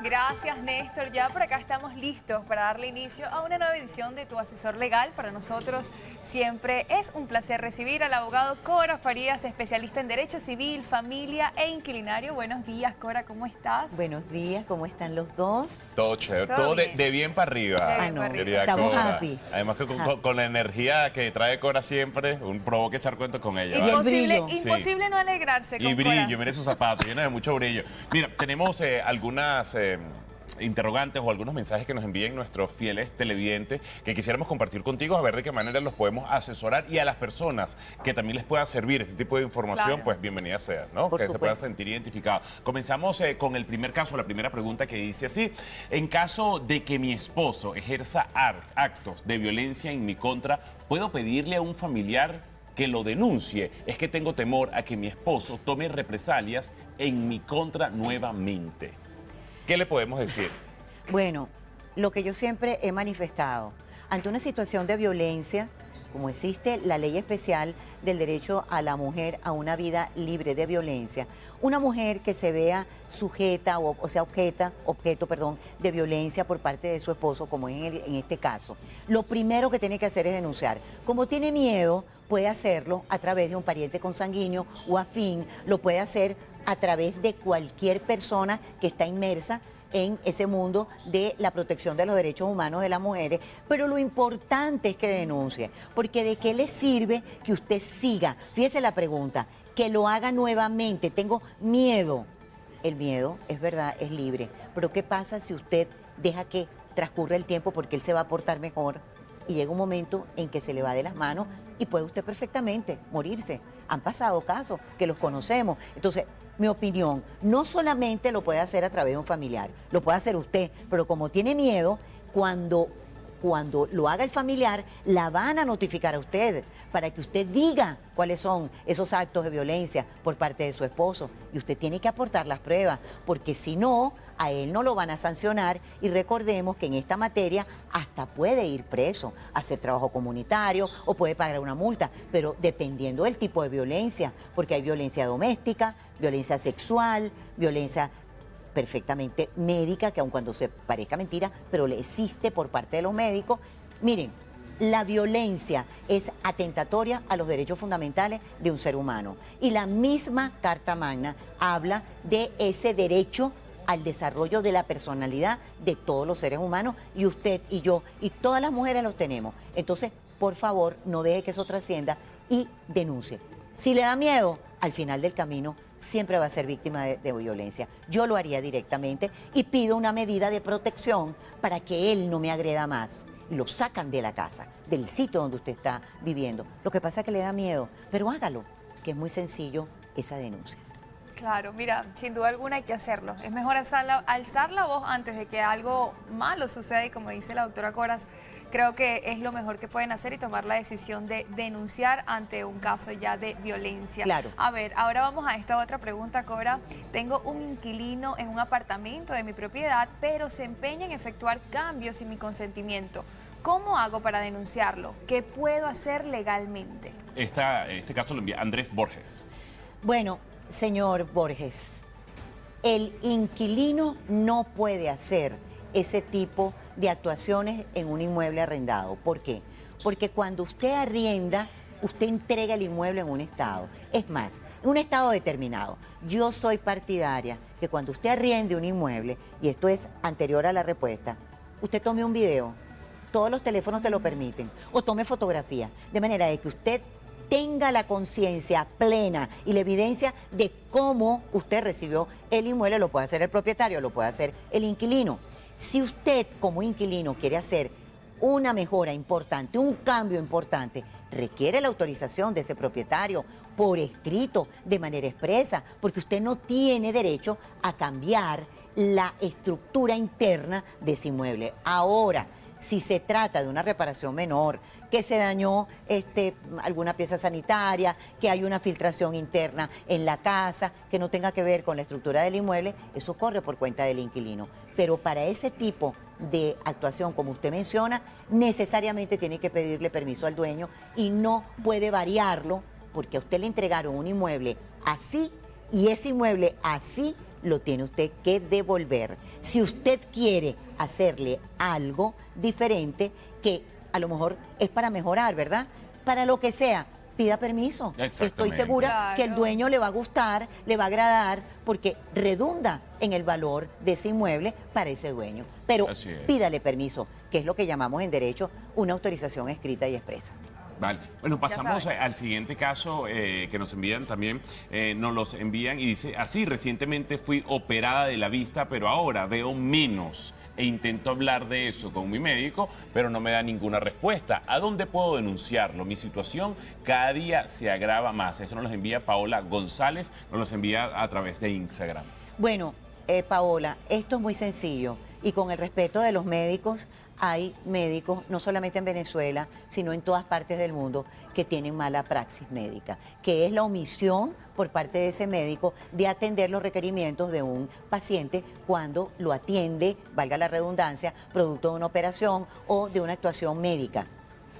Gracias, Néstor. Ya por acá estamos listos para darle inicio a una nueva edición de Tu Asesor Legal. Para nosotros siempre es un placer recibir al abogado Cora Farías, especialista en Derecho Civil, Familia e Inquilinario. Buenos días, Cora, ¿cómo estás? Buenos días, ¿cómo están los dos? Todo chévere, Todo todo bien. de bien para arriba. De bien para arriba. Querida Estamos Cora. happy. Además que con la energía que trae Cora siempre, provoca echar cuentos con ella. Y ¿vale? el brillo. Imposible no alegrarse con Y brillo, Cora. mire sus zapatos, llenos de mucho brillo. Mira, tenemos algunas interrogantes o algunos mensajes que nos envíen nuestros fieles televidentes que quisiéramos compartir contigo, a ver de qué manera los podemos asesorar, y a las personas que también les pueda servir este tipo de información, Claro. pues bienvenida sea, ¿no? Por Que se supuesto. puedan sentir identificados. Comenzamos con el primer caso, la primera pregunta, que dice así: en caso de que mi esposo ejerza actos de violencia en mi contra, ¿puedo pedirle a un familiar que lo denuncie? Es que tengo temor a que mi esposo tome represalias en mi contra nuevamente. ¿Qué le podemos decir? Bueno, lo que yo siempre he manifestado, ante una situación de violencia, como existe la ley especial del derecho a la mujer a una vida libre de violencia, una mujer que se vea sujeta o sea objeto de violencia por parte de su esposo, como en este caso, lo primero que tiene que hacer es denunciar. Como tiene miedo, puede hacerlo a través de un pariente consanguíneo o afín, lo puede hacer a través de cualquier persona que está inmersa en ese mundo de la protección de los derechos humanos de las mujeres, pero lo importante es que denuncie, porque ¿de qué le sirve que usted siga? Fíjese la pregunta, que lo haga nuevamente, tengo miedo. El miedo, es verdad, es libre, pero ¿qué pasa si usted deja que transcurra el tiempo porque él se va a portar mejor y llega un momento en que se le va de las manos y puede usted perfectamente morirse? Han pasado casos que los conocemos. Entonces, mi opinión, no solamente lo puede hacer a través de un familiar, lo puede hacer usted, pero como tiene miedo, cuando lo haga el familiar, la van a notificar a usted para que usted diga cuáles son esos actos de violencia por parte de su esposo. Y usted tiene que aportar las pruebas, porque si no, a él no lo van a sancionar. Y recordemos que en esta materia hasta puede ir preso, hacer trabajo comunitario o puede pagar una multa, pero dependiendo del tipo de violencia, porque hay violencia doméstica, violencia sexual, violencia perfectamente médica, que aun cuando se parezca mentira, pero le existe por parte de los médicos. Miren, la violencia es atentatoria a los derechos fundamentales de un ser humano. Y la misma Carta Magna habla de ese derecho al desarrollo de la personalidad de todos los seres humanos, y usted y yo y todas las mujeres los tenemos. Entonces, por favor, no deje que eso trascienda y denuncie. Si le da miedo, al final del camino siempre va a ser víctima de violencia. Yo lo haría directamente y pido una medida de protección para que él no me agreda más. Y lo sacan de la casa, del sitio donde usted está viviendo. Lo que pasa es que le da miedo, pero hágalo, que es muy sencillo esa denuncia. Claro, mira, sin duda alguna hay que hacerlo. Es mejor alzar la voz antes de que algo malo suceda, y como dice la doctora Coras, creo que es lo mejor que pueden hacer, y tomar la decisión de denunciar ante un caso ya de violencia. Claro. A ver, ahora vamos a esta otra pregunta, Cora. Tengo un inquilino en un apartamento de mi propiedad, pero se empeña en efectuar cambios sin mi consentimiento. ¿Cómo hago para denunciarlo? ¿Qué puedo hacer legalmente? Este caso lo envía Andrés Borges. Bueno, señor Borges, el inquilino no puede hacer ese tipo de actuaciones en un inmueble arrendado. ¿Por qué? Porque cuando usted arrienda, usted entrega el inmueble en un estado. Es más, en un estado determinado. Yo soy partidaria que cuando usted arriende un inmueble, y esto es anterior a la respuesta, usted tome un video. Todos los teléfonos te lo permiten. O tome fotografía, de manera de que usted tenga la conciencia plena y la evidencia de cómo usted recibió el inmueble. Lo puede hacer el propietario, lo puede hacer el inquilino. Si usted como inquilino quiere hacer una mejora importante, un cambio importante, requiere la autorización de ese propietario por escrito, de manera expresa, porque usted no tiene derecho a cambiar la estructura interna de ese inmueble. Ahora, si se trata de una reparación menor, que se dañó alguna pieza sanitaria, que hay una filtración interna en la casa, que no tenga que ver con la estructura del inmueble, eso corre por cuenta del inquilino. Pero para ese tipo de actuación, como usted menciona, necesariamente tiene que pedirle permiso al dueño y no puede variarlo, porque a usted le entregaron un inmueble así y ese inmueble así lo tiene usted que devolver. Si usted quiere hacerle algo diferente, que a lo mejor es para mejorar, ¿verdad? Para lo que sea, pida permiso. Estoy segura que el dueño le va a gustar, le va a agradar, porque redunda en el valor de ese inmueble para ese dueño. Pero pídale permiso, que es lo que llamamos en derecho una autorización escrita y expresa. Vale. Bueno, pasamos al siguiente caso que nos envían también. Nos los envían y dice, así, recientemente fui operada de la vista, pero ahora veo menos. E intento hablar de eso con mi médico, pero no me da ninguna respuesta. ¿A dónde puedo denunciarlo? Mi situación cada día se agrava más. Esto nos lo envía Paola González, nos los envía a través de Instagram. Bueno, Paola, esto es muy sencillo. Y con el respeto de los médicos, hay médicos, no solamente en Venezuela, sino en todas partes del mundo, que tienen mala praxis médica, que es la omisión por parte de ese médico de atender los requerimientos de un paciente cuando lo atiende, valga la redundancia, producto de una operación o de una actuación médica.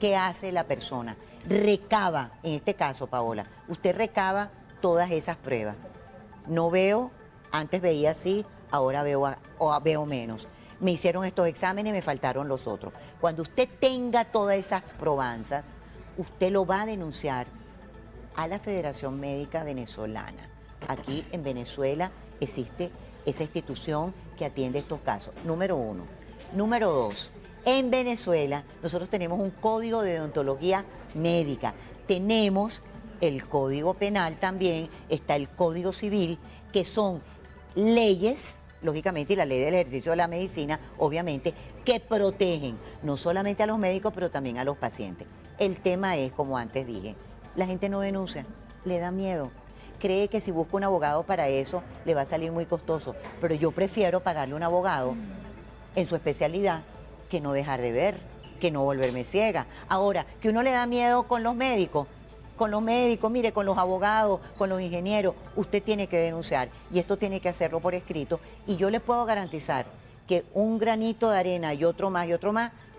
¿Qué hace la persona? Recaba, en este caso, Paola, usted recaba todas esas pruebas. No veo, antes veía así, ahora veo menos. Me hicieron estos exámenes y me faltaron los otros. Cuando usted tenga todas esas probanzas, usted lo va a denunciar a la Federación Médica Venezolana. Aquí en Venezuela existe esa institución que atiende estos casos, número 1. Número 2, en Venezuela nosotros tenemos un código de deontología médica. Tenemos el Código Penal también, está el Código Civil, que son leyes, lógicamente, y la ley del ejercicio de la medicina, obviamente, que protegen no solamente a los médicos, pero también a los pacientes. El tema es, como antes dije, la gente no denuncia, le da miedo. Cree que si busca un abogado para eso, le va a salir muy costoso. Pero yo prefiero pagarle a un abogado en su especialidad que no dejar de ver, que no volverme ciega. Ahora, que uno le da miedo con los médicos, mire, con los abogados, con los ingenieros, usted tiene que denunciar y esto tiene que hacerlo por escrito. Y yo le puedo garantizar que un granito de arena y otro más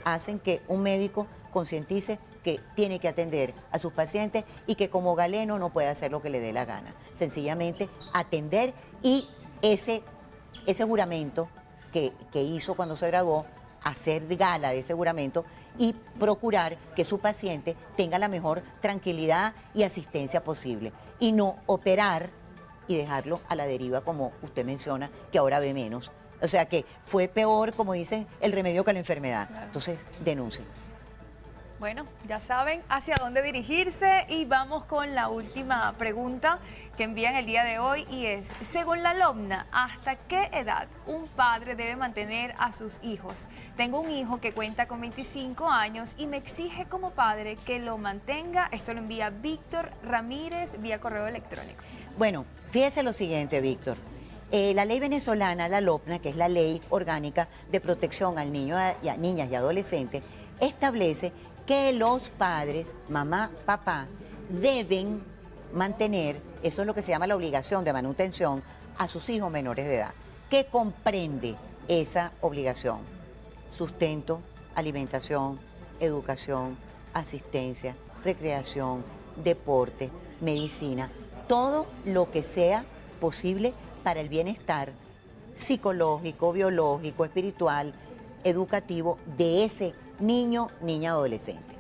hacen que un médico concientice que tiene que atender a sus pacientes y que como galeno no puede hacer lo que le dé la gana. Sencillamente atender y ese juramento que hizo cuando se graduó, hacer gala de ese juramento y procurar que su paciente tenga la mejor tranquilidad y asistencia posible y no operar y dejarlo a la deriva como usted menciona, que ahora ve menos. O sea que fue peor, como dicen, el remedio que la enfermedad. Claro. Entonces, denuncie. Bueno, ya saben hacia dónde dirigirse y vamos con la última pregunta que envían el día de hoy y es, según la LOMNA, ¿hasta qué edad un padre debe mantener a sus hijos? Tengo un hijo que cuenta con 25 años y me exige como padre que lo mantenga. Esto lo envía Víctor Ramírez vía correo electrónico. Bueno, fíjese lo siguiente, Víctor. La ley venezolana, la LOMNA, que es la Ley Orgánica de Protección al Niño, a Niñas y Adolescentes, establece que los padres, mamá, papá, deben mantener, eso es lo que se llama la obligación de manutención, a sus hijos menores de edad. ¿Qué comprende esa obligación? Sustento, alimentación, educación, asistencia, recreación, deporte, medicina, todo lo que sea posible para el bienestar psicológico, biológico, espiritual, educativo de ese niño, niña, adolescente.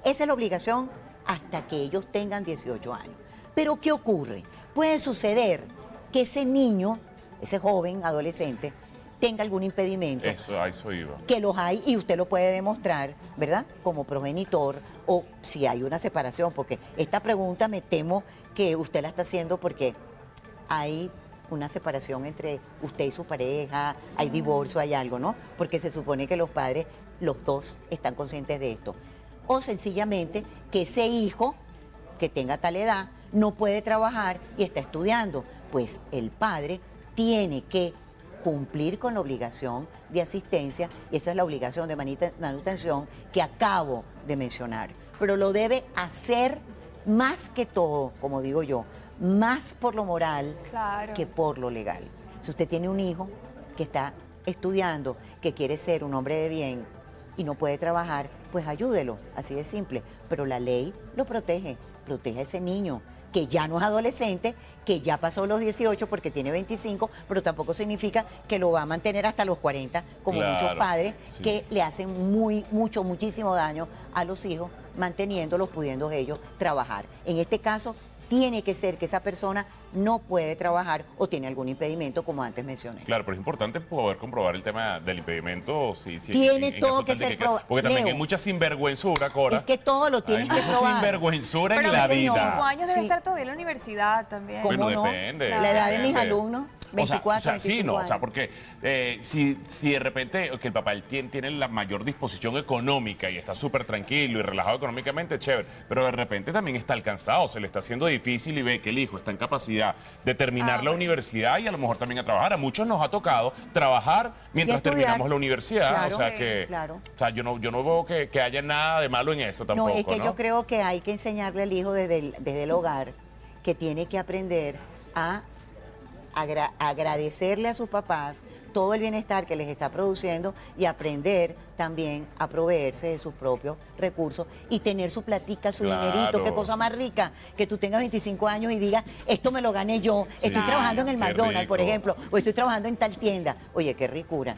Esa es la obligación hasta que ellos tengan 18 años. Pero ¿qué ocurre? Puede suceder que ese niño, ese joven, adolescente, tenga algún impedimento. Eso iba. Que los hay y usted lo puede demostrar, ¿verdad? Como progenitor o si hay una separación, porque esta pregunta me temo que usted la está haciendo porque hay una separación entre usted y su pareja, hay divorcio, hay algo, ¿no? Porque se supone que los padres, los dos, están conscientes de esto. O sencillamente que ese hijo que tenga tal edad no puede trabajar y está estudiando. Pues el padre tiene que cumplir con la obligación de asistencia y esa es la obligación de manutención que acabo de mencionar. Pero lo debe hacer más que todo, como digo yo, más por lo moral que por lo legal. Si usted tiene un hijo que está estudiando, que quiere ser un hombre de bien y no puede trabajar, pues ayúdelo, así de simple. Pero la ley lo protege, protege a ese niño que ya no es adolescente, que ya pasó los 18 porque tiene 25, pero tampoco significa que lo va a mantener hasta los 40, como Claro, muchos padres sí. que le hacen muchísimo daño a los hijos, manteniéndolos, pudiendo ellos trabajar. En este caso, tiene que ser que esa persona no puede trabajar o tiene algún impedimento, como antes mencioné. Claro, pero es importante poder comprobar el tema del impedimento. Tiene en todo caso que tal de ser probado. porque también Leo, hay mucha sinvergüenzura, Cora. es que todo lo tienes Hay que mucha probar. sinvergüenzura Pero en la a 25 vida. años debe Sí. estar todavía en la universidad también. ¿Cómo Bueno, no? depende. La edad de mis depende. alumnos, 24, sí, 25 no, o sea, años. porque si de repente que el papá tiene la mayor disposición económica y está súper tranquilo y relajado económicamente, chévere, pero de repente también está alcanzado, se le está haciendo difícil y ve que el hijo está en capacidad de terminar la bueno. universidad y a lo mejor también a trabajar. A muchos nos ha tocado trabajar mientras estudiar. terminamos la universidad, Claro, o sea sí, que, claro. o sea, yo no veo que haya nada de malo en eso tampoco, No, es que ¿no? yo creo que hay que enseñarle al hijo desde el hogar que tiene que aprender a agradecerle a sus papás todo el bienestar que les está produciendo y aprender también a proveerse de sus propios recursos y tener su platica, su Claro. dinerito. Qué cosa más rica que tú tengas 25 años y digas, esto me lo gané yo, Sí, estoy trabajando en el qué McDonald's, por rico. ejemplo, o estoy trabajando en tal tienda. Oye, qué ricura.